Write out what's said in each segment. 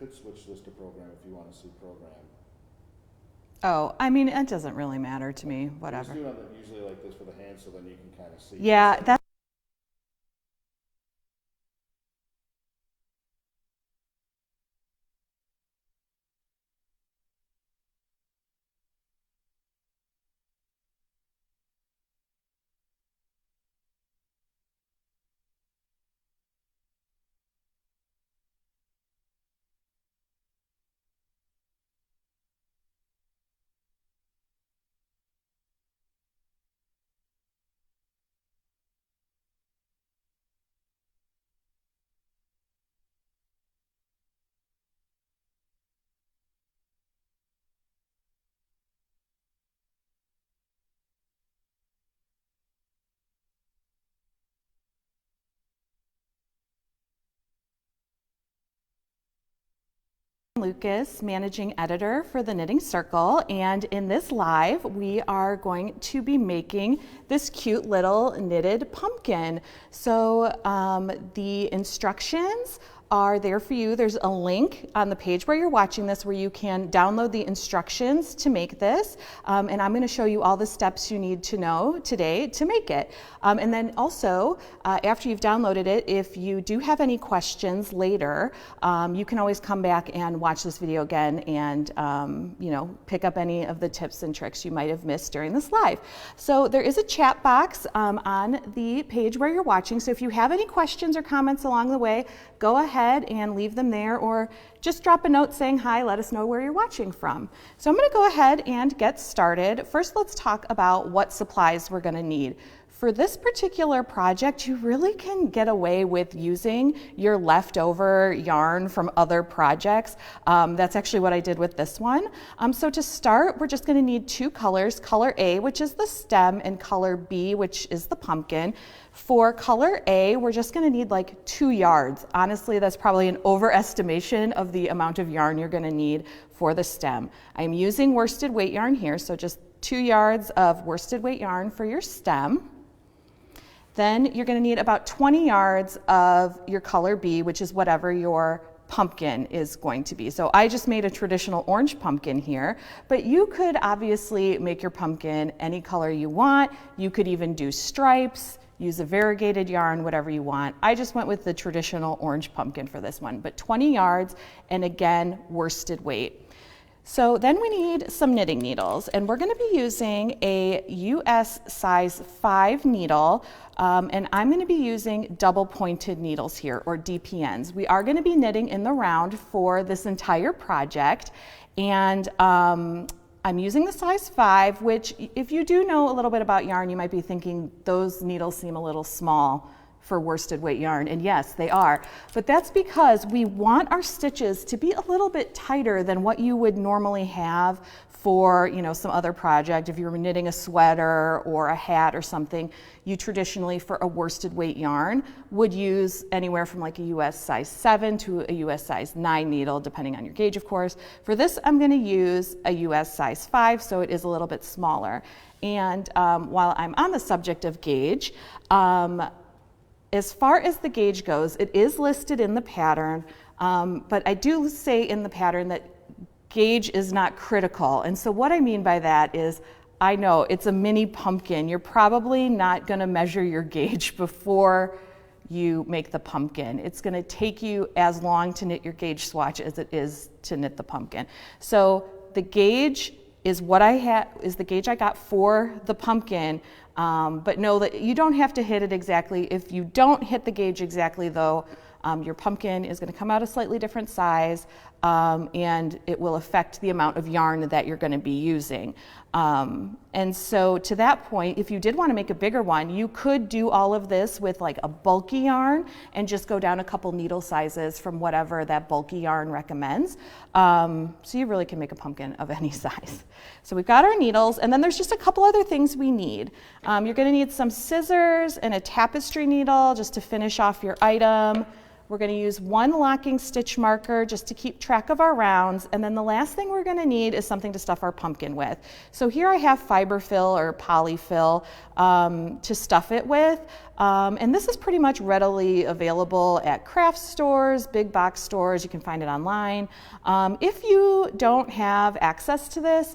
could switch this to program if you want to see program. Oh, I mean, it doesn't really matter to me, I just whatever. do it usually like this with a hand so then you can kind of see. Yeah, that's Lucas, managing editor for the Knitting Circle, and in this live we are going to be making this cute little knitted pumpkin. So the instructions are there for you. There's a link on the page where you're watching this where you can download the instructions to make this, and I'm going to show you all the steps you need to know today to make it. And then also, after you've downloaded it, if you do have any questions later, you can always come back and watch this video again and pick up any of the tips and tricks you might have missed during this live. So there is a chat box on the page where you're watching, so if you have any questions or comments along the way, go ahead and leave them there, or just drop a note saying hi, let us know where you're watching from. So I'm going to go ahead and get started. First, let's talk about what supplies we're going to need. For this particular project, you really can get away with using your leftover yarn from other projects. That's actually what I did with this one. So to start, we're just going to need two colors, color A, which is the stem, and color B, which is the pumpkin. For color A, we're just going to need like 2 yards. Honestly, that's probably an overestimation of the amount of yarn you're going to need for the stem. I'm using worsted weight yarn here, so just 2 yards of worsted weight yarn for your stem. Then you're going to need about 20 yards of your color B, which is whatever your pumpkin is going to be. So I just made a traditional orange pumpkin here, but you could obviously make your pumpkin any color you want. You could even do stripes, use a variegated yarn, whatever you want. I just went with the traditional orange pumpkin for this one, but 20 yards, and again, worsted weight. So then we need some knitting needles, and we're going to be using a US size 5 needle, and I'm going to be using double pointed needles here, or DPNs. We are going to be knitting in the round for this entire project, and I'm using the size 5, which if you do know a little bit about yarn, you might be thinking those needles seem a little small for worsted weight yarn, and yes, they are. But that's because we want our stitches to be a little bit tighter than what you would normally have for, some other project. If you were knitting a sweater or a hat or something, you traditionally, for a worsted weight yarn, would use anywhere from like a US size 7 to a US size 9 needle, depending on your gauge, of course. For this, I'm going to use a US size 5, so it is a little bit smaller. And while I'm on the subject of gauge, as far as the gauge goes, it is listed in the pattern, but I do say in the pattern that gauge is not critical. And so what I mean by that is, I know it's a mini pumpkin. You're probably not going to measure your gauge before you make the pumpkin. It's going to take you as long to knit your gauge swatch as it is to knit the pumpkin. So the gauge is what is the gauge I got for the pumpkin. But know that you don't have to hit it exactly. If you don't hit the gauge exactly, though, your pumpkin is going to come out a slightly different size, and it will affect the amount of yarn that you're going to be using. And so to that point, if you did want to make a bigger one, you could do all of this with like a bulky yarn and just go down a couple needle sizes from whatever that bulky yarn recommends. So you really can make a pumpkin of any size. So we've got our needles, and then there's just a couple other things we need. You're going to need some scissors and a tapestry needle just to finish off your item. We're going to use one locking stitch marker just to keep track of our rounds, and then the last thing we're going to need is something to stuff our pumpkin with. So here I have fiber fill or polyfill to stuff it with. And this is pretty much readily available at craft stores, big box stores. You can find it online. If you don't have access to this,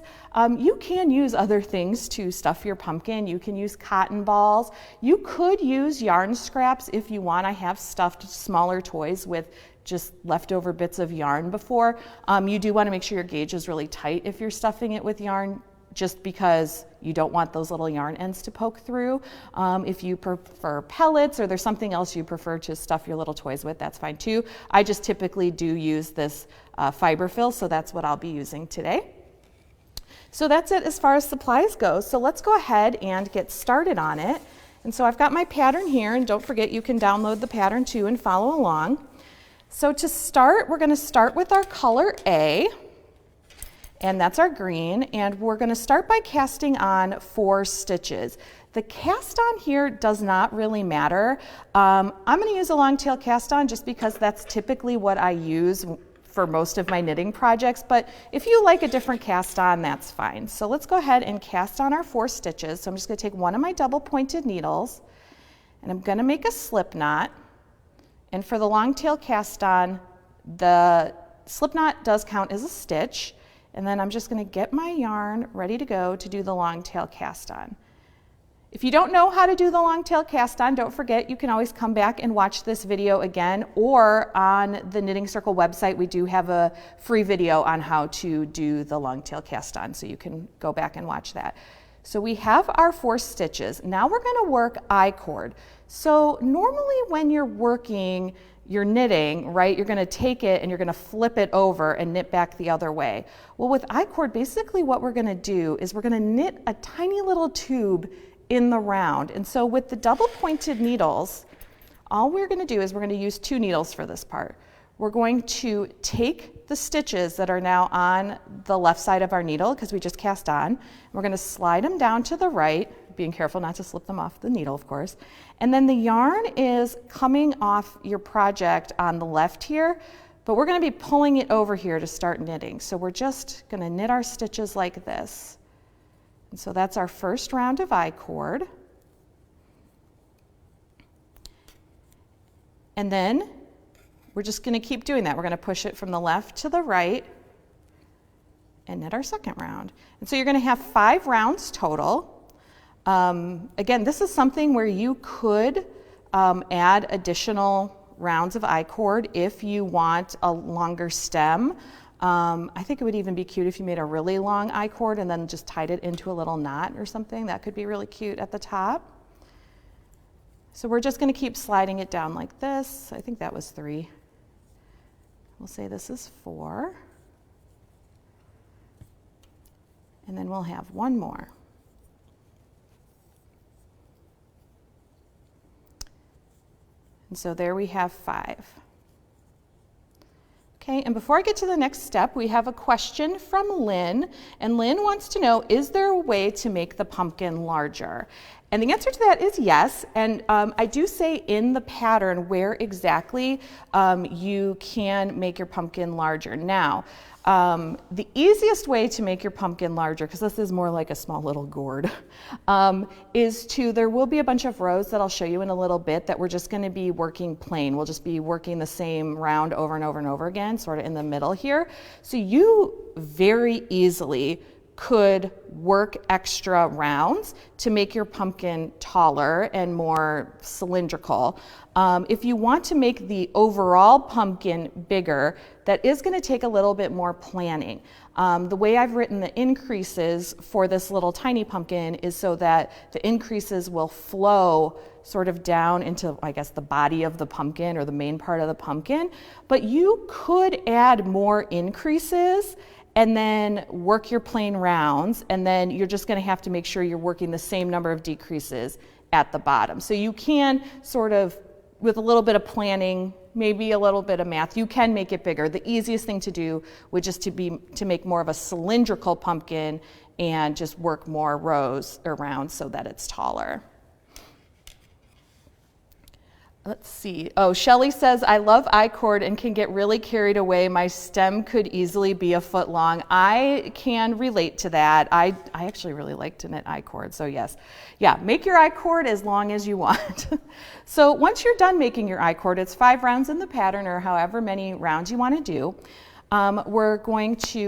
you can use other things to stuff your pumpkin. You can use cotton balls. You could use yarn scraps if you want. I have stuffed smaller toys with just leftover bits of yarn before. You do want to make sure your gauge is really tight if you're stuffing it with yarn, just because you don't want those little yarn ends to poke through. If you prefer pellets or there's something else you prefer to stuff your little toys with, that's fine too. I just typically do use this fiber fill, so that's what I'll be using today. So that's it as far as supplies go. So let's go ahead and get started on it. And so I've got my pattern here, and don't forget you can download the pattern too and follow along. So to start, we're going to start with our color A, and that's our green, and we're going to start by casting on 4 stitches. The cast on here does not really matter. I'm going to use a long tail cast on just because that's typically what I use for most of my knitting projects, but if you like a different cast on, that's fine. So let's go ahead and cast on our 4 stitches. So I'm just going to take one of my double pointed needles, and I'm going to make a slip knot. And for the long tail cast on, the slip knot does count as a stitch. And then I'm just going to get my yarn ready to go to do the long tail cast on. If you don't know how to do the long tail cast on, don't forget you can always come back and watch this video again, or on the Knitting Circle website we do have a free video on how to do the long tail cast on, so you can go back and watch that. So we have our 4 stitches. Now we're going to work I-cord. So normally when you're working your knitting, right, you're going to take it and you're going to flip it over and knit back the other way. Well, with I-cord, basically what we're going to do is we're going to knit a tiny little tube in the round. And so with the double pointed needles, all we're going to do is we're going to use 2 needles for this part. We're going to take the stitches that are now on the left side of our needle, because we just cast on. We're going to slide them down to the right, being careful not to slip them off the needle, of course. And then the yarn is coming off your project on the left here, but we're going to be pulling it over here to start knitting. So we're just going to knit our stitches like this. And so that's our first round of I-cord. And then we're just going to keep doing that. We're going to push it from the left to the right and knit our second round. And so you're going to have 5 rounds total. Again, this is something where you could add additional rounds of I-cord if you want a longer stem. I think it would even be cute if you made a really long I-cord and then just tied it into a little knot or something. That could be really cute at the top. So we're just going to keep sliding it down like this. I think that was 3. We'll say this is 4. And then we'll have 1 more. And so there we have 5. Okay, and before I get to the next step, we have a question from Lynn. And Lynn wants to know, is there a way to make the pumpkin larger? And the answer to that is yes. And I do say in the pattern where exactly you can make your pumpkin larger. Now, the easiest way to make your pumpkin larger, because this is more like a small little gourd, there will be a bunch of rows that I'll show you in a little bit that we're just going to be working plain. We'll just be working the same round over and over and over again, sort of in the middle here. So you very easily could work extra rounds to make your pumpkin taller and more cylindrical. If you want to make the overall pumpkin bigger, that is going to take a little bit more planning. The way I've written the increases for this little tiny pumpkin is so that the increases will flow sort of down into, I guess, the body of the pumpkin or the main part of the pumpkin. But you could add more increases and then work your plain rounds, and then you're just going to have to make sure you're working the same number of decreases at the bottom. So you can sort of, with a little bit of planning, maybe a little bit of math, you can make it bigger. The easiest thing to do would just to make more of a cylindrical pumpkin and just work more rows around so that it's taller. Let's see. Oh, Shelly says, I love I-cord and can get really carried away. My stem could easily be a foot long. I can relate to that. I actually really like to knit I-cord, so yes. Yeah, make your I-cord as long as you want. So once you're done making your I-cord, it's 5 rounds in the pattern or however many rounds you want to do.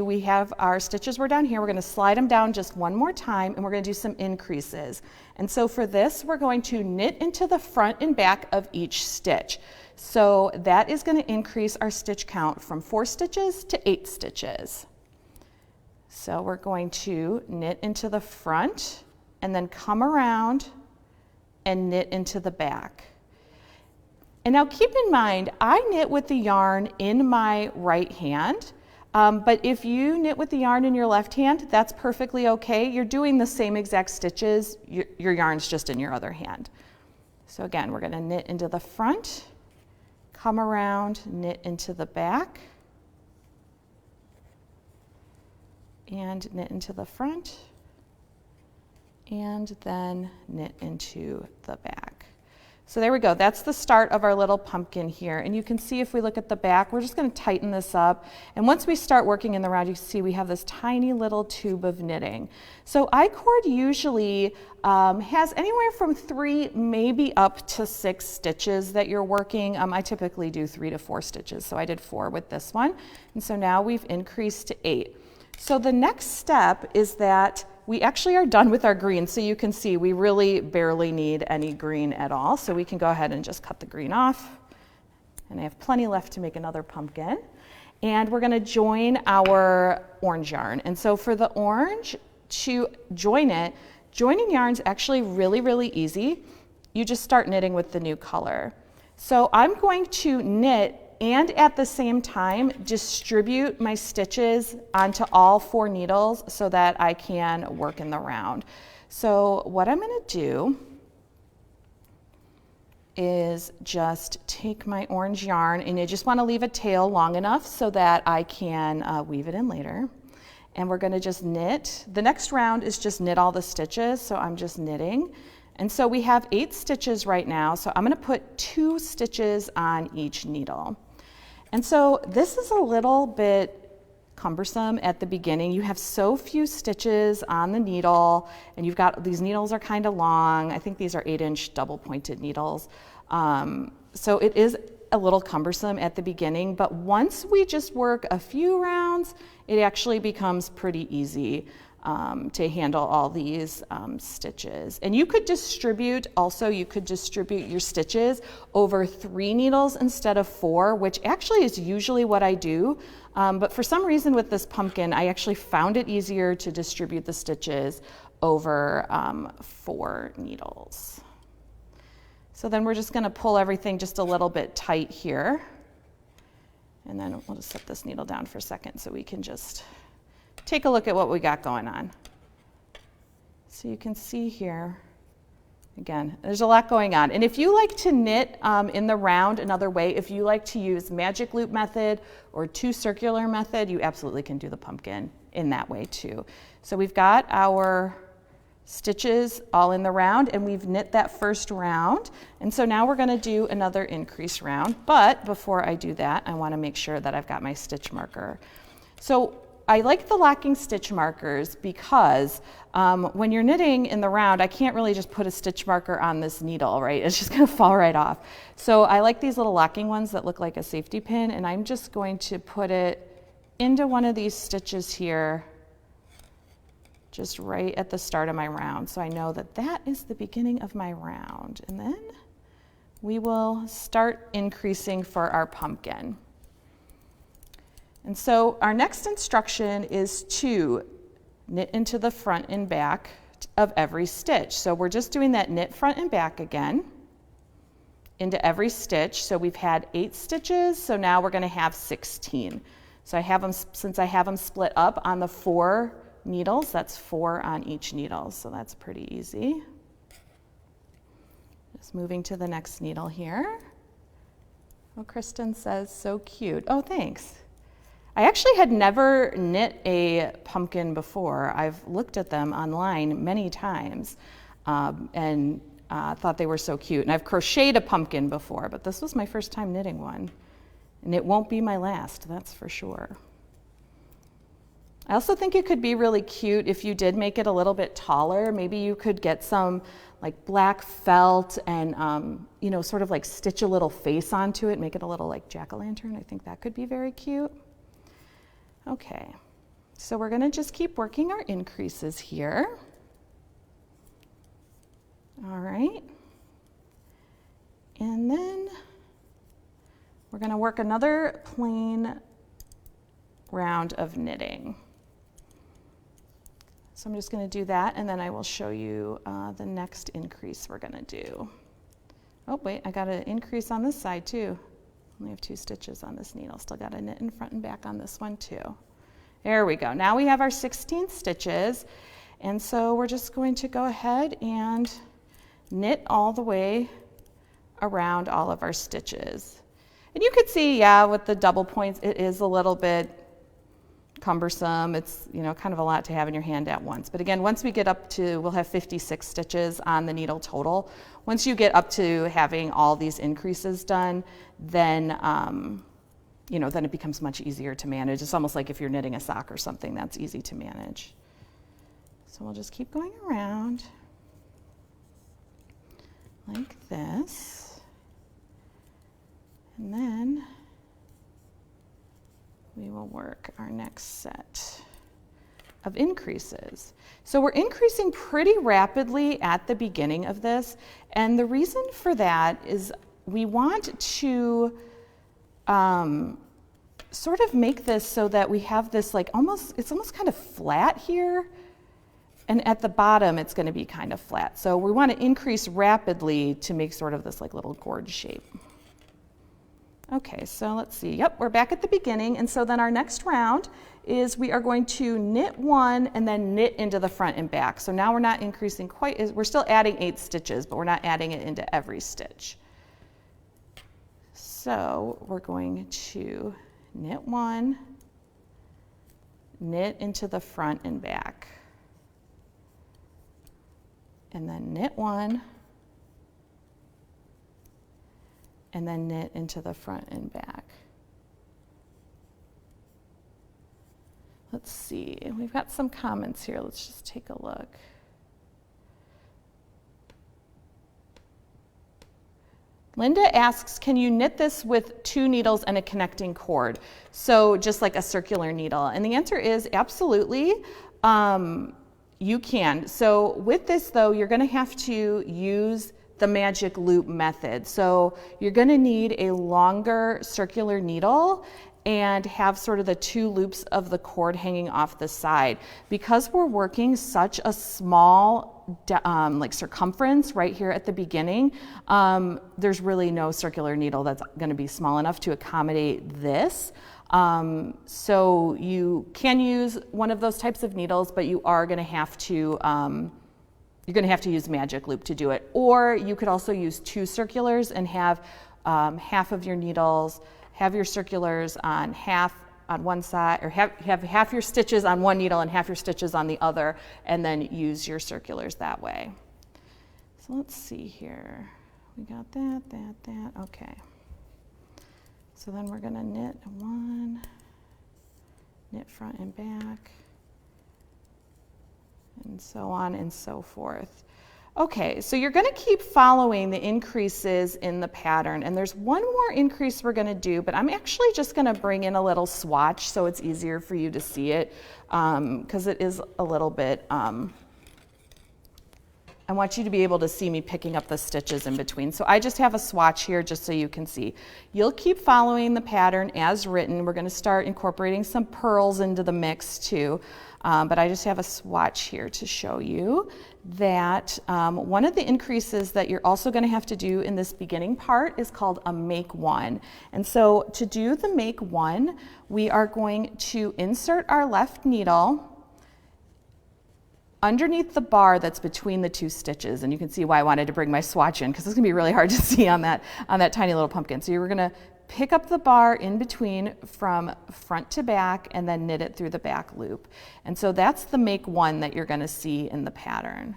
We have our stitches were down here. We're going to slide them down just one more time and we're going to do some increases. And so for this, we're going to knit into the front and back of each stitch. So that is going to increase our stitch count from 4 stitches to 8 stitches. So we're going to knit into the front and then come around and knit into the back. And now keep in mind, I knit with the yarn in my right hand, but if you knit with the yarn in your left hand, that's perfectly okay. You're doing the same exact stitches, your yarn's just in your other hand. So again, we're going to knit into the front, come around, knit into the back, and knit into the front, and then knit into the back. So there we go. That's the start of our little pumpkin here. And you can see if we look at the back, we're just going to tighten this up. And once we start working in the round, you can see we have this tiny little tube of knitting. So I-cord usually has anywhere from 3, maybe up to 6 stitches that you're working. I typically do 3 to 4 stitches. So I did 4 with this one. And so now we've increased to 8. So the next step is that we actually are done with our green, so you can see we really barely need any green at all. So we can go ahead and just cut the green off. And I have plenty left to make another pumpkin. And we're going to join our orange yarn. And so for the orange, to join it, joining yarn's actually really, really easy. You just start knitting with the new color. So I'm going to knit and at the same time distribute my stitches onto all 4 needles so that I can work in the round. So what I'm going to do is just take my orange yarn, and you just want to leave a tail long enough so that I can weave it in later. And we're going to just knit. The next round is just knit all the stitches, so I'm just knitting. And so we have 8 stitches right now, so I'm going to put 2 stitches on each needle. And so this is a little bit cumbersome at the beginning. You have so few stitches on the needle, and you've got, these needles are kind of long. I think these are 8-inch double pointed needles. So it is a little cumbersome at the beginning, but once we just work a few rounds, it actually becomes pretty easy to handle all these stitches. And you could distribute your stitches over 3 needles instead of 4, which actually is usually what I do. But for some reason with this pumpkin, I actually found it easier to distribute the stitches over 4 needles. So then we're just going to pull everything just a little bit tight here. And then we'll just set this needle down for a second so we can just take a look at what we got going on. So you can see here, again, there's a lot going on. And if you like to knit in the round another way, if you like to use magic loop method or 2 circular method, you absolutely can do the pumpkin in that way too. So we've got our stitches all in the round, and we've knit that first round. And so now we're going to do another increase round. But before I do that, I want to make sure that I've got my stitch marker. So I like the locking stitch markers because when you're knitting in the round, I can't really just put a stitch marker on this needle, right? It's just going to fall right off. So I like these little locking ones that look like a safety pin, and I'm just going to put it into one of these stitches here, just right at the start of my round. So I know that that is the beginning of my round. And then we will start increasing for our pumpkin. And so our next instruction is to knit into the front and back of every stitch. So we're just doing that knit front and back again into every stitch. So we've had 8 stitches, so now we're going to have 16. So I have them, since I have them split up on the 4 needles, that's 4 on each needle, so that's pretty easy. Just moving to the next needle here. Oh, Kristen says, so cute. Oh, thanks. I actually had never knit a pumpkin before. I've looked at them online many times, and thought they were so cute. And I've crocheted a pumpkin before, but this was my first time knitting one. And it won't be my last, that's for sure. I also think it could be really cute if you did make it a little bit taller. Maybe you could get some like black felt and, you know, sort of like stitch a little face onto it, make it a little like jack-o'-lantern. I think that could be very cute. Okay, so we're gonna just keep working our increases here. All right, and then we're gonna work another plain round of knitting. So I'm just going to do that, and then I will show you the next increase we're going to do. Oh, wait, I got an increase on this side too. Only have 2 stitches on this needle. Still got to knit in front and back on this one too. There we go. Now we have our 16 stitches, and so we're just going to go ahead and knit all the way around all of our stitches. And you could see, yeah, with the double points, it is a little bit cumbersome. It's, you know, kind of a lot to have in your hand at once. But again, once we get up to, we'll have 56 stitches on the needle total. Once you get up to having all these increases done, then, you know, then it becomes much easier to manage. It's almost like if you're knitting a sock or something, that's easy to manage. So we'll just keep going around like this. And then we will work our next set of increases. So we're increasing pretty rapidly at the beginning of this, and the reason for that is we want to sort of make this so that we have this like it's almost kind of flat here, and at the bottom it's going to be kind of flat. So we want to increase rapidly to make sort of this like little gourd shape. Okay, so let's see. Yep, we're back at the beginning, and so then our next round is we are going to knit 1 and then knit into the front and back. So now we're not increasing quite as, we're still adding 8 stitches, but we're not adding it into every stitch. So we're going to knit 1, knit into the front and back, and then knit 1, and then knit into the front and back. Let's see, we've got some comments here. Let's just take a look. Linda asks, can you knit this with 2 needles and a connecting cord? So just like a circular needle. And the answer is absolutely, you can. So with this though, you're gonna have to use the magic loop method. So you're going to need a longer circular needle and have sort of the 2 loops of the cord hanging off the side. Because we're working such a small like circumference right here at the beginning, there's really no circular needle that's going to be small enough to accommodate this. So you can use one of those types of needles, but you are going to have to you're going to have to use magic loop to do it. Or you could also use 2 circulars and have half of your needles, have your circulars on half on one side, or have half your stitches on one needle and half your stitches on the other, and then use your circulars that way. So let's see here. We got that, okay. So then we're going to knit 1, knit front and back, and so on and so forth. Okay, so you're going to keep following the increases in the pattern, and there's one more increase we're going to do, but I'm actually just going to bring in a little swatch so it's easier for you to see it, because it is a little bit, I want you to be able to see me picking up the stitches in between. So I just have a swatch here just so you can see. You'll keep following the pattern as written. We're going to start incorporating some pearls into the mix too. But I just have a swatch here to show you that one of the increases that you're also going to have to do in this beginning part is called a make 1. And so to do the make 1, we are going to insert our left needle underneath the bar that's between the 2 stitches. And you can see why I wanted to bring my swatch in, because it's going to be really hard to see on that tiny little pumpkin. So you're going to pick up the bar in between from front to back and then knit it through the back loop. And so that's the make 1 that you're going to see in the pattern.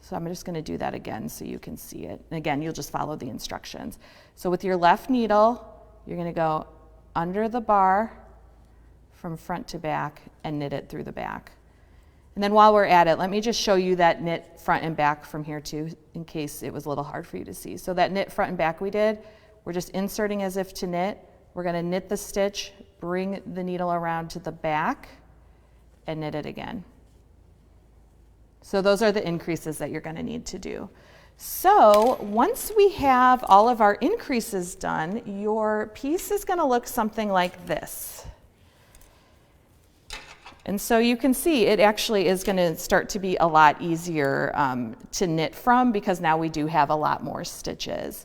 So I'm just going to do that again so you can see it. And again, you'll just follow the instructions. So with your left needle, you're going to go under the bar from front to back and knit it through the back. And then while we're at it, let me just show you that knit front and back from here too, in case it was a little hard for you to see. So that knit front and back we did, we're just inserting as if to knit. We're going to knit the stitch, bring the needle around to the back, and knit it again. So those are the increases that you're going to need to do. So once we have all of our increases done, your piece is going to look something like this. And so you can see it actually is going to start to be a lot easier to knit from, because now we do have a lot more stitches.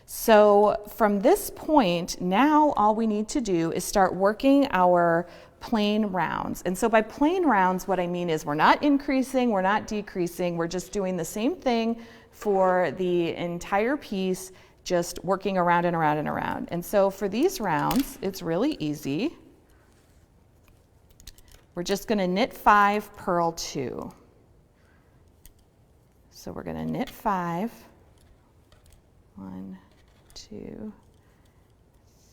So from this point, now all we need to do is start working our plain rounds. And so by plain rounds, what I mean is we're not increasing, we're not decreasing, we're just doing the same thing for the entire piece, just working around and around and around. And so for these rounds, it's really easy. We're just going to knit 5, purl 2. So we're going to knit 5, 1, 2,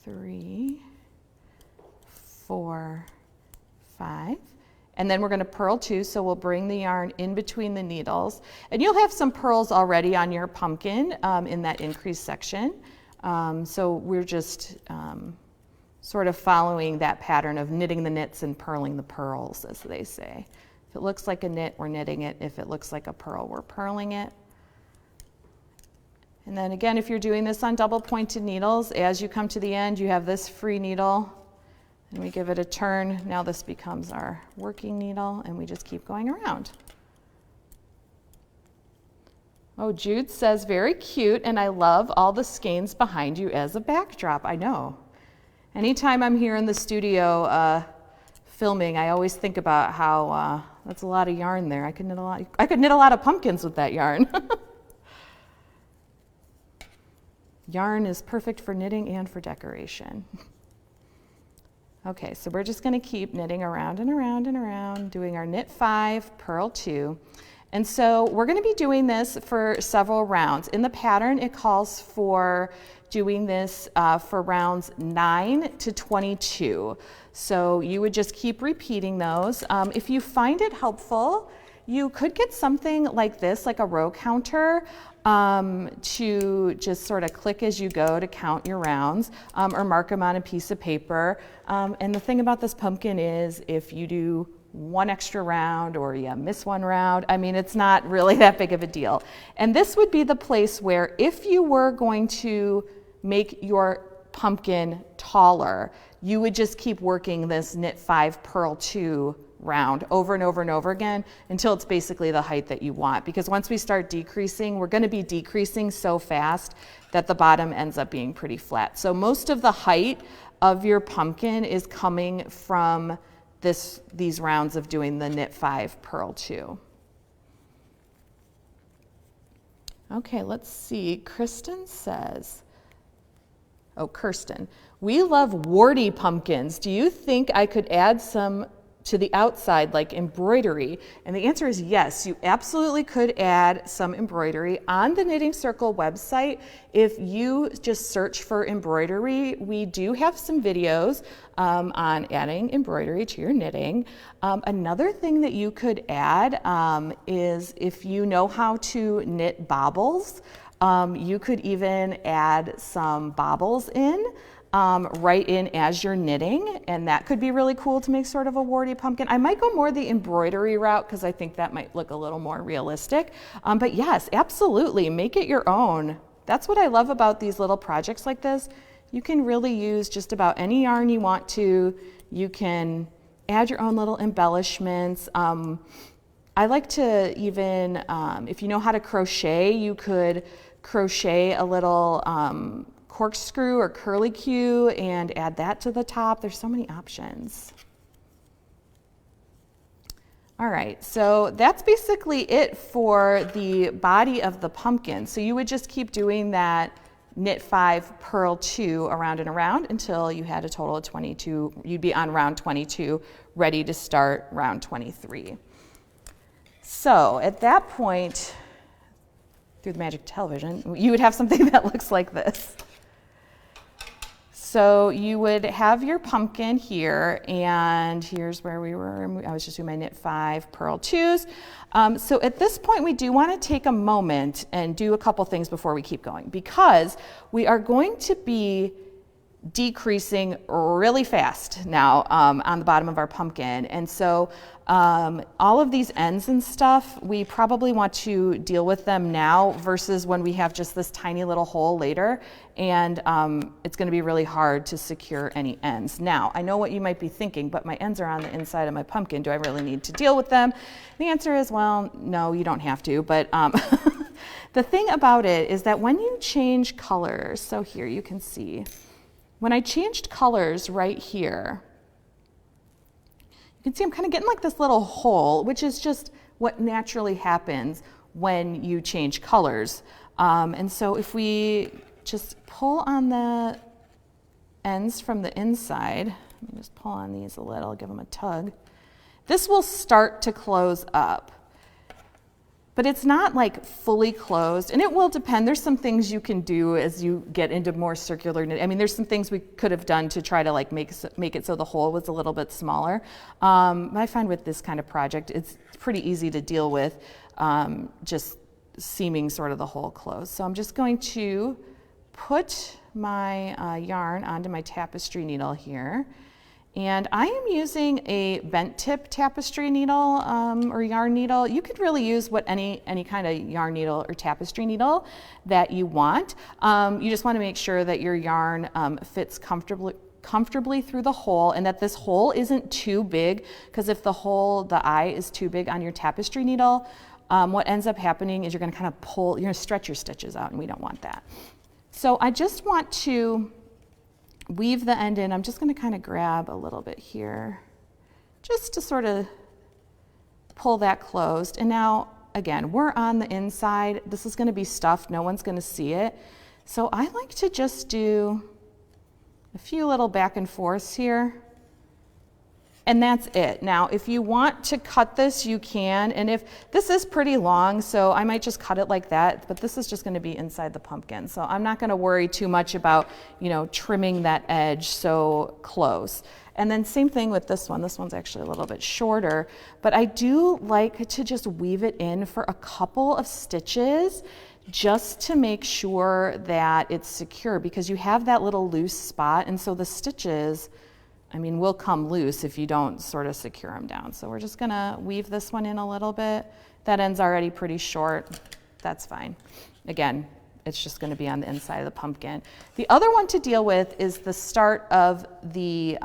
3, 4, 5, and then we're going to purl 2, so we'll bring the yarn in between the needles, and you'll have some purls already on your pumpkin in that increase section, so we're just sort of following that pattern of knitting the knits and purling the purls, as they say. If it looks like a knit, we're knitting it. If it looks like a purl, we're purling it. And then again, if you're doing this on double pointed needles, as you come to the end, you have this free needle, and we give it a turn. Now this becomes our working needle, and we just keep going around. Oh, Jude says, very cute, and I love all the skeins behind you as a backdrop. I know. Anytime I'm here in the studio filming, I always think about how that's a lot of yarn there. I could knit a lot of pumpkins with that yarn. Yarn is perfect for knitting and for decoration. Okay, so we're just going to keep knitting around and around and around, doing our knit 5, purl 2. And so we're going to be doing this for several rounds. In the pattern, it calls for doing this for rounds 9 to 22. So you would just keep repeating those. If you find it helpful, you could get something like this, like a row counter, to just sort of click as you go to count your rounds, or mark them on a piece of paper. And the thing about this pumpkin is if you do one extra round or you miss one round, I mean, it's not really that big of a deal. And this would be the place where if you were going to make your pumpkin taller, you would just keep working this knit 5, purl 2 round over and over and over again until it's basically the height that you want. Because once we start decreasing, we're going to be decreasing so fast that the bottom ends up being pretty flat. So most of the height of your pumpkin is coming from these rounds of doing the knit 5, purl 2. Okay, let's see. Kirsten says, we love warty pumpkins. Do you think I could add some to the outside, like embroidery? And the answer is yes, you absolutely could add some embroidery. On the Knitting Circle website, if you just search for embroidery, we do have some videos on adding embroidery to your knitting. Another thing that you could add is if you know how to knit bobbles, you could even add some bobbles in. Right in as you're knitting, and that could be really cool to make sort of a warty pumpkin. I might go more the embroidery route because I think that might look a little more realistic. But yes, absolutely, make it your own. That's what I love about these little projects like this. You can really use just about any yarn you want to. You can add your own little embellishments. I like to even, if you know how to crochet, you could crochet a little corkscrew or curlicue and add that to the top. There's so many options. All right, so that's basically it for the body of the pumpkin. So you would just keep doing that knit 5, purl 2 around and around until you had a total of 22. You'd be on round 22, ready to start round 23. So at that point, through the magic television, you would have something that looks like this. So you would have your pumpkin here, and here's where we were. I was just doing my knit 5, purl 2s. So at this point, we do want to take a moment and do a couple things before we keep going, because we are going to be decreasing really fast now on the bottom of our pumpkin. And so all of these ends and stuff, we probably want to deal with them now versus when we have just this tiny little hole later. And it's going to be really hard to secure any ends. Now, I know what you might be thinking, but my ends are on the inside of my pumpkin. Do I really need to deal with them? The answer is, well, no, you don't have to. But the thing about it is that when you change colors, so here you can see, when I changed colors right here, you can see I'm kind of getting like this little hole, which is just what naturally happens when you change colors. And so if we just pull on the ends from the inside, let me just pull on these a little, give them a tug, this will start to close up. But it's not like fully closed, and it will depend. There's some things you can do as you get into more circular knit. I mean, there's some things we could have done to try to like make it so the hole was a little bit smaller. I find with this kind of project, it's pretty easy to deal with, just seaming sort of the hole closed. So I'm just going to put my yarn onto my tapestry needle here. And I am using a bent tip tapestry needle or yarn needle. You could really use any kind of yarn needle or tapestry needle that you want. You just want to make sure that your yarn fits comfortably through the hole, and that this hole isn't too big, because if the eye is too big on your tapestry needle, what ends up happening is you're going to kind of you're going to stretch your stitches out, and we don't want that. So I just want to weave the end in. I'm just going to kind of grab a little bit here just to sort of pull that closed. And now, again, we're on the inside. This is going to be stuffed. No one's going to see it. So I like to just do a few little back and forths here. And that's it. Now, if you want to cut this, you can. And if this is pretty long, so I might just cut it like that, but this is just going to be inside the pumpkin. So I'm not going to worry too much about, trimming that edge so close. And then same thing with this one. This one's actually a little bit shorter, but I do like to just weave it in for a couple of stitches just to make sure that it's secure, because you have that little loose spot, and so the stitches, will come loose if you don't sort of secure them down. So we're just gonna weave this one in a little bit. That end's already pretty short. That's fine. Again, it's just gonna be on the inside of the pumpkin. The other one to deal with is the start of the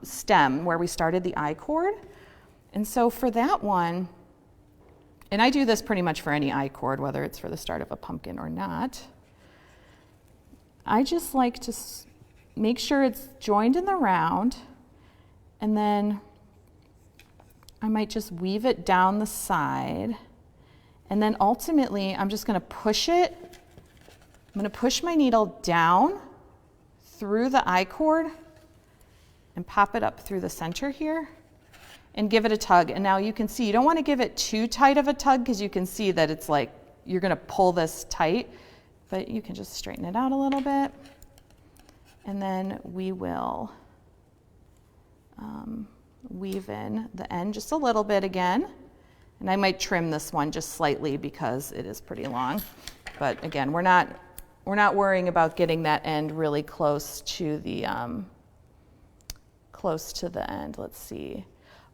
stem, where we started the I cord. And so for that one, and I do this pretty much for any I cord, whether it's for the start of a pumpkin or not, I just like to make sure it's joined in the round, and then I might just weave it down the side, and then ultimately I'm just going to push it. I'm going to push my needle down through the I cord and pop it up through the center here and give it a tug. And now you can see you don't want to give it too tight of a tug, because you can see that it's like you're going to pull this tight, but you can just straighten it out a little bit. And then we will weave in the end just a little bit again. And I might trim this one just slightly because it is pretty long. But again, we're not worrying about getting that end really close to the end. Let's see.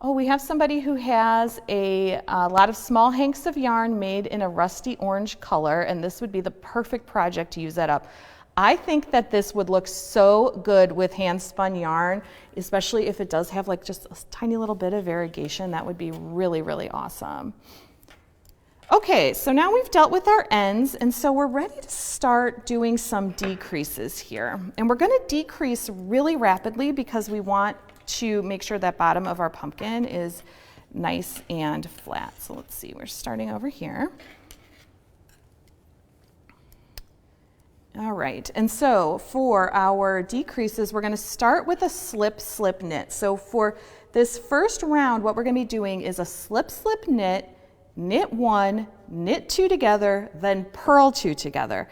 Oh, we have somebody who has a lot of small hanks of yarn made in a rusty orange color, and this would be the perfect project to use that up. I think that this would look so good with hand spun yarn, especially if it does have like just a tiny little bit of variegation. That would be really, really awesome. Okay, so now we've dealt with our ends, and so we're ready to start doing some decreases here. And we're going to decrease really rapidly because we want to make sure that bottom of our pumpkin is nice and flat. So let's see, we're starting over here. All right, and so for our decreases, we're going to start with a slip, slip knit. So for this first round, what we're going to be doing is a slip, slip knit, knit 1, knit 2 together, then purl 2 together.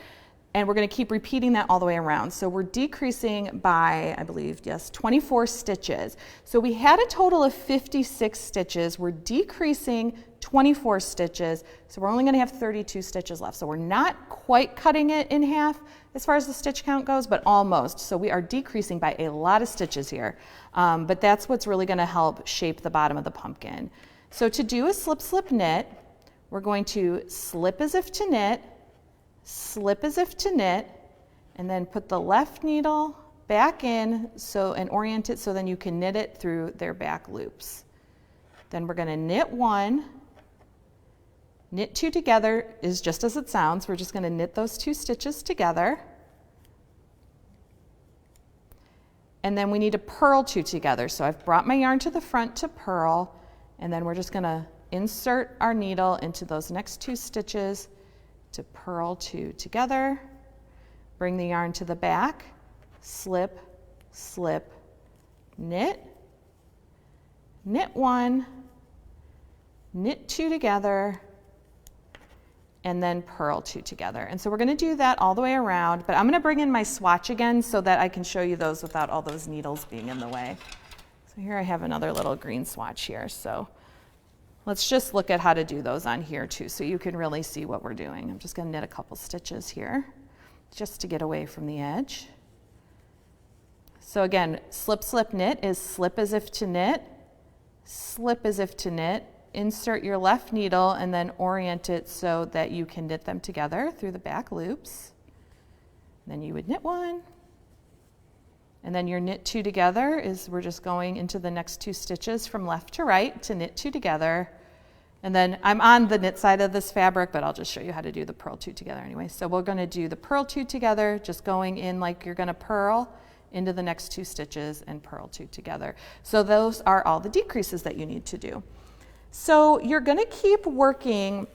And we're going to keep repeating that all the way around. So we're decreasing by, I believe, yes, 24 stitches. So we had a total of 56 stitches. We're decreasing 24 stitches. So we're only going to have 32 stitches left. So we're not quite cutting it in half as far as the stitch count goes, but almost. So we are decreasing by a lot of stitches here. But that's what's really going to help shape the bottom of the pumpkin. So to do a slip, slip, knit, we're going to slip as if to knit, slip as if to knit, and then put the left needle back in and orient it so then you can knit it through their back loops. Then we're going to knit 1, knit 2 together is just as it sounds. We're just going to knit those 2 stitches together. And then we need to purl 2 together. So I've brought my yarn to the front to purl, and then we're just going to insert our needle into those next 2 stitches to purl 2 together, bring the yarn to the back, slip, slip, knit, knit 1, knit 2 together, and then purl 2 together. And so we're going to do that all the way around, but I'm going to bring in my swatch again so that I can show you those without all those needles being in the way. So here I have another little green swatch here. So let's just look at how to do those on here too, so you can really see what we're doing. I'm just going to knit a couple stitches here just to get away from the edge. So again, slip, slip, knit is slip as if to knit, slip as if to knit, insert your left needle and then orient it so that you can knit them together through the back loops. Then you would knit 1, and then your knit 2 together is we're just going into the next 2 stitches from left to right to knit 2 together. And then I'm on the knit side of this fabric, but I'll just show you how to do the purl 2 together anyway. So we're going to do the purl 2 together, just going in like you're going to purl into the next 2 stitches and purl 2 together. So those are all the decreases that you need to do. So you're going to keep working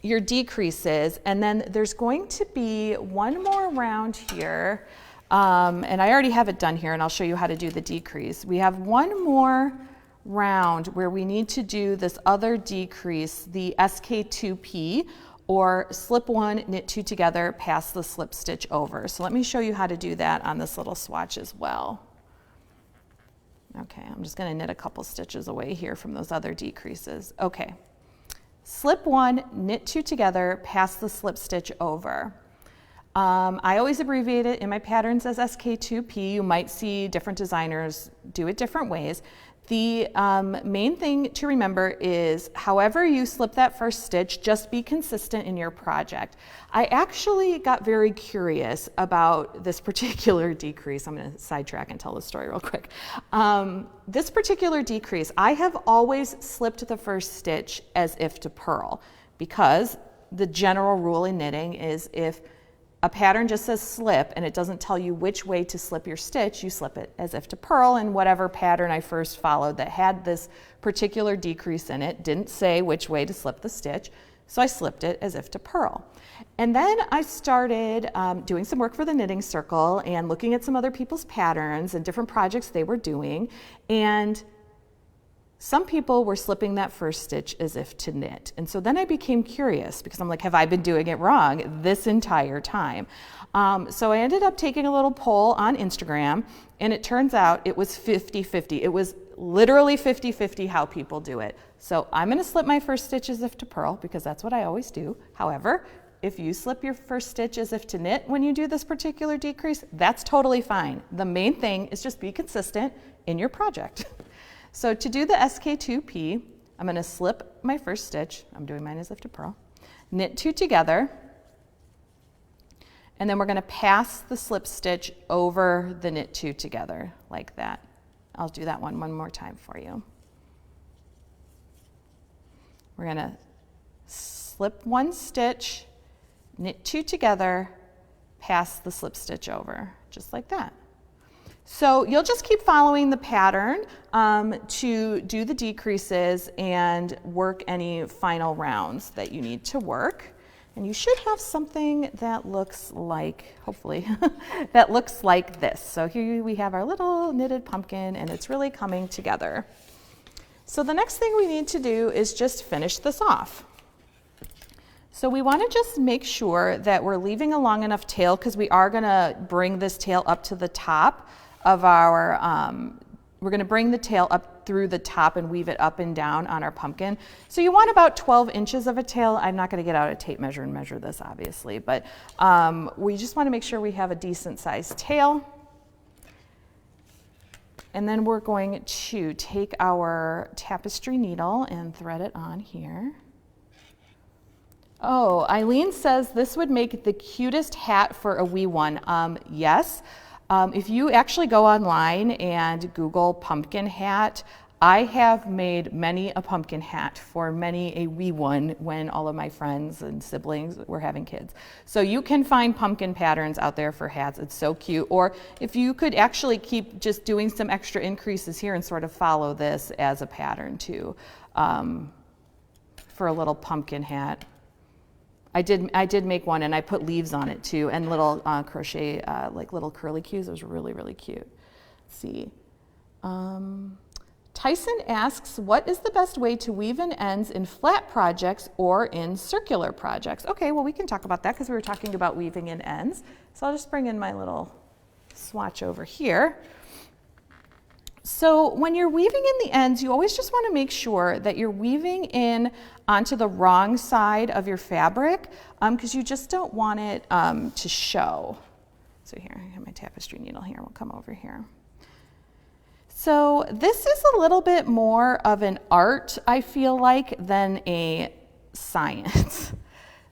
your decreases, and then there's going to be one more round here. And I already have it done here, and I'll show you how to do the decrease. We have one more round where we need to do this other decrease, the SK2P, or slip 1, knit 2 together, pass the slip stitch over. So let me show you how to do that on this little swatch as well. Okay, I'm just going to knit a couple stitches away here from those other decreases. Okay, slip 1, knit 2 together, pass the slip stitch over. I always abbreviate it in my patterns as SK2P. You might see different designers do it different ways. The main thing to remember is however you slip that first stitch, just be consistent in your project. I actually got very curious about this particular decrease. I'm going to sidetrack and tell the story real quick. This particular decrease, I have always slipped the first stitch as if to purl, because the general rule in knitting is if a pattern just says slip and it doesn't tell you which way to slip your stitch, you slip it as if to purl. And whatever pattern I first followed that had this particular decrease in it didn't say which way to slip the stitch, so I slipped it as if to purl. And then I started doing some work for the Knitting Circle and looking at some other people's patterns and different projects they were doing, and some people were slipping that first stitch as if to knit. And so then I became curious because I'm like, have I been doing it wrong this entire time? So I ended up taking a little poll on Instagram, and it turns out it was 50-50. It was literally 50-50 how people do it. So I'm going to slip my first stitch as if to purl because that's what I always do. However, if you slip your first stitch as if to knit when you do this particular decrease, that's totally fine. The main thing is just be consistent in your project. So to do the SK2P, I'm going to slip my first stitch. I'm doing mine as if to purl. Knit 2 together. And then we're going to pass the slip stitch over the knit 2 together like that. I'll do that one more time for you. We're going to slip 1 stitch, knit 2 together, pass the slip stitch over, just like that. So you'll just keep following the pattern to do the decreases and work any final rounds that you need to work. And you should have something that looks like, hopefully, that looks like this. So here we have our little knitted pumpkin, and it's really coming together. So the next thing we need to do is just finish this off. So we want to just make sure that we're leaving a long enough tail, because we are going to bring this tail up to the top of our, we're going to bring the tail up through the top and weave it up and down on our pumpkin. So you want about 12 inches of a tail. I'm not going to get out a tape measure and measure this, obviously, but we just want to make sure we have a decent sized tail. And then we're going to take our tapestry needle and thread it on here. Oh, Eileen says this would make the cutest hat for a wee one. Yes. If you actually go online and Google pumpkin hat, I have made many a pumpkin hat for many a wee one when all of my friends and siblings were having kids. So you can find pumpkin patterns out there for hats. It's so cute. Or if you could actually keep just doing some extra increases here and sort of follow this as a pattern too, for a little pumpkin hat. I did make one, and I put leaves on it too, and little crochet, like little curly cues. It was really, really cute. Let's see. Tyson asks, what is the best way to weave in ends in flat projects or in circular projects? Okay, well, we can talk about that because we were talking about weaving in ends. So I'll just bring in my little swatch over here. So when you're weaving in the ends, you always just want to make sure that you're weaving in onto the wrong side of your fabric, because you just don't want it to show. So here, I have my tapestry needle here. We'll come over here. So this is a little bit more of an art, I feel like, than a science.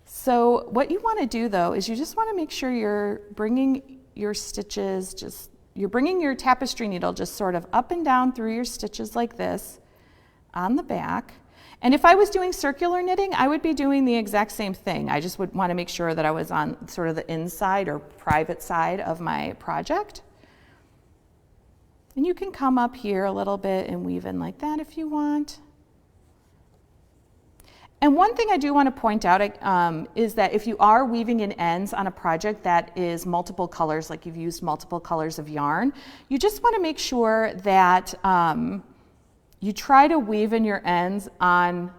So what you want to do, though, is you just want to make sure you're bringing your stitches you're bringing your tapestry needle just sort of up and down through your stitches like this on the back. And if I was doing circular knitting, I would be doing the exact same thing. I just would want to make sure that I was on sort of the inside or private side of my project. And you can come up here a little bit and weave in like that if you want. And one thing I do want to point out is that if you are weaving in ends on a project that is multiple colors, like you've used multiple colors of yarn, you just want to make sure that you try to weave in your ends on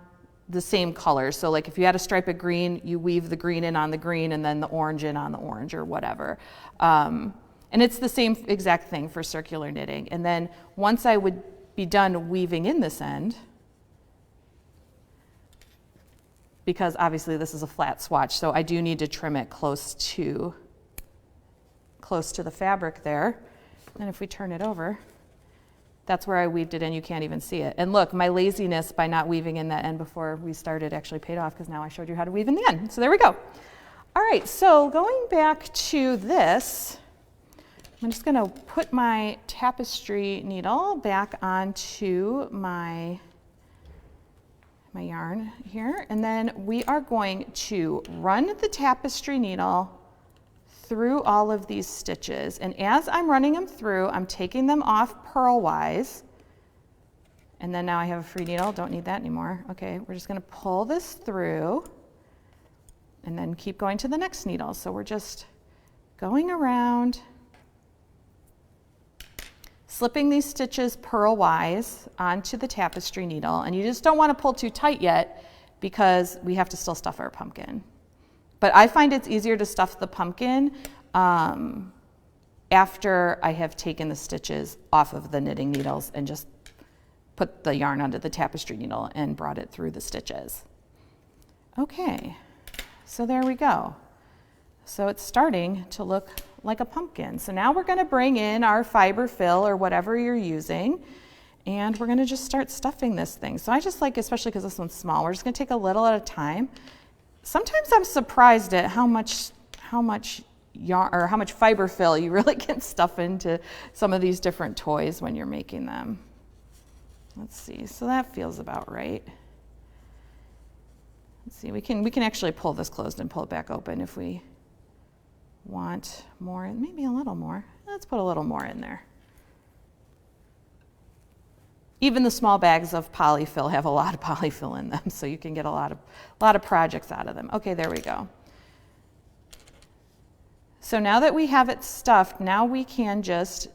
the same colors. So like if you had a stripe of green, you weave the green in on the green and then the orange in on the orange or whatever. And it's the same exact thing for circular knitting. And then once I would be done weaving in this end, because obviously this is a flat swatch, so I do need to trim it close to the fabric there. And if we turn it over, that's where I weaved it in. You can't even see it. And look, my laziness by not weaving in that end before we started actually paid off, because now I showed you how to weave in the end. So there we go. All right, so going back to this, I'm just going to put my tapestry needle back onto my yarn here, and then we are going to run the tapestry needle through all of these stitches. And as I'm running them through, I'm taking them off purlwise. And then now I have a free needle, don't need that anymore. Okay, we're just going to pull this through and then keep going to the next needle. So we're just going around, slipping these stitches purlwise onto the tapestry needle, and you just don't want to pull too tight yet because we have to still stuff our pumpkin. But I find it's easier to stuff the pumpkin after I have taken the stitches off of the knitting needles and just put the yarn onto the tapestry needle and brought it through the stitches. Okay, so there we go. So it's starting to look like a pumpkin. So now we're going to bring in our fiber fill or whatever you're using, and we're going to just start stuffing this thing. So I just like, especially because this one's small, we're just going to take a little at a time. Sometimes I'm surprised at how much yarn or how much fiber fill you really can stuff into some of these different toys when you're making them. Let's see. So that feels about right. Let's see. We can actually pull this closed and pull it back open if we want more, maybe a little more. Let's put a little more in there. Even the small bags of polyfill have a lot of polyfill in them, so you can get a lot of projects out of them. Okay, there we go. So now that we have it stuffed, now we can just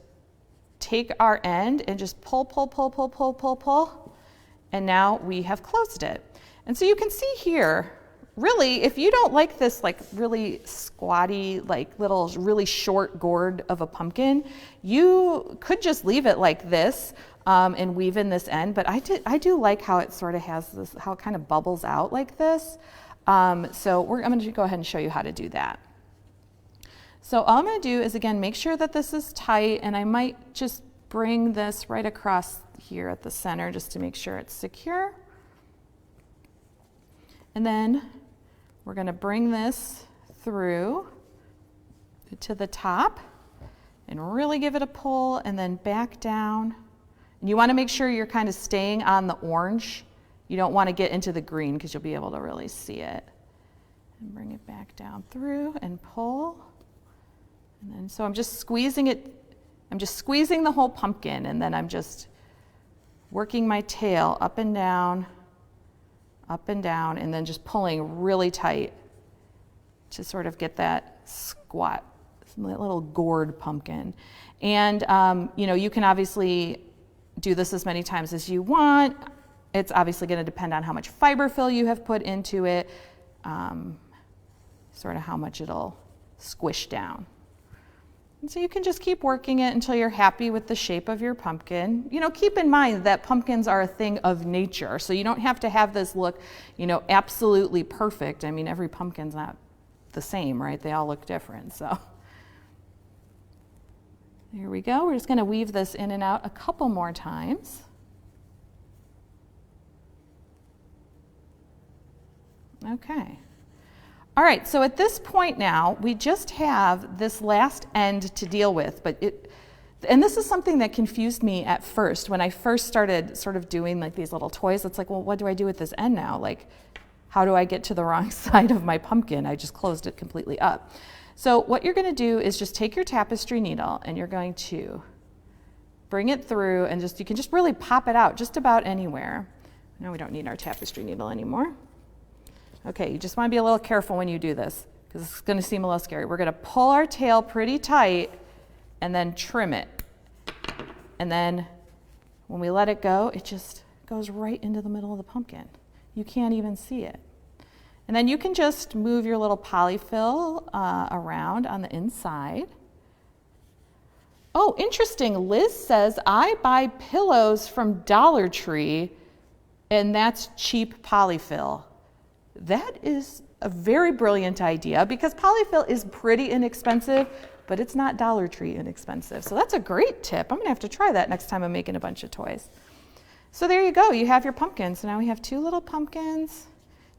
take our end and just pull, and now we have closed it. And so you can see here, really, if you don't like this like really squatty, like little really short gourd of a pumpkin, you could just leave it like this and weave in this end. But I do like how it sort of has this, how it kind of bubbles out like this. So I'm going to go ahead and show you how to do that. So all I'm going to do is, again, make sure that this is tight, and I might just bring this right across here at the center just to make sure it's secure. And then we're going to bring this through to the top and really give it a pull, and then back down. And you want to make sure you're kind of staying on the orange. You don't want to get into the green because you'll be able to really see it. And bring it back down through and pull. And then so I'm just squeezing it. I'm just squeezing the whole pumpkin, and then I'm just working my tail up and down, and then just pulling really tight to sort of get that squat, that little gourd pumpkin. And you know, you can obviously do this as many times as you want. It's obviously going to depend on how much fiber fill you have put into it, sort of how much it'll squish down. And so you can just keep working it until you're happy with the shape of your pumpkin. You know, keep in mind that pumpkins are a thing of nature, so you don't have to have this look, you know, absolutely perfect. I mean, every pumpkin's not the same, right? They all look different, so. Here we go. We're just going to weave this in and out a couple more times. Okay. All right, so at this point now, we just have this last end to deal with, and this is something that confused me at first. When I first started sort of doing like these little toys, it's like, well, what do I do with this end now? Like, how do I get to the wrong side of my pumpkin? I just closed it completely up. So what you're gonna do is just take your tapestry needle, and you're going to bring it through, and you can just really pop it out just about anywhere. Now we don't need our tapestry needle anymore. Okay, you just want to be a little careful when you do this because it's going to seem a little scary. We're going to pull our tail pretty tight and then trim it. And then when we let it go, it just goes right into the middle of the pumpkin. You can't even see it. And then you can just move your little polyfill around on the inside. Oh, interesting. Liz says, I buy pillows from Dollar Tree, and that's cheap polyfill. That is a very brilliant idea because polyfill is pretty inexpensive, but it's not Dollar Tree inexpensive. So that's a great tip. I'm going to have to try that next time I'm making a bunch of toys. So there you go. You have your pumpkins. So now we have two little pumpkins.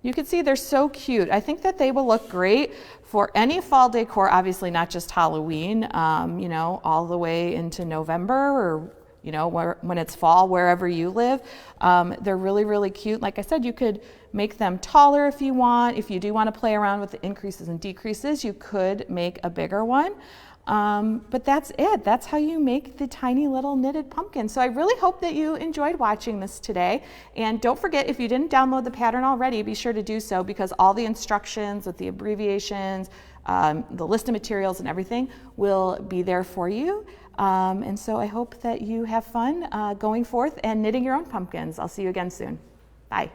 You can see they're so cute. I think that they will look great for any fall decor, obviously not just Halloween, you know, all the way into November or, you know, when it's fall, wherever you live. They're really, really cute. Like I said, you could make them taller if you want. If you do want to play around with the increases and decreases, you could make a bigger one. But that's it. That's how you make the tiny little knitted pumpkin. So I really hope that you enjoyed watching this today. And don't forget, if you didn't download the pattern already, be sure to do so because all the instructions with the abbreviations, the list of materials and everything will be there for you. And so I hope that you have fun going forth and knitting your own pumpkins. I'll see you again soon. Bye.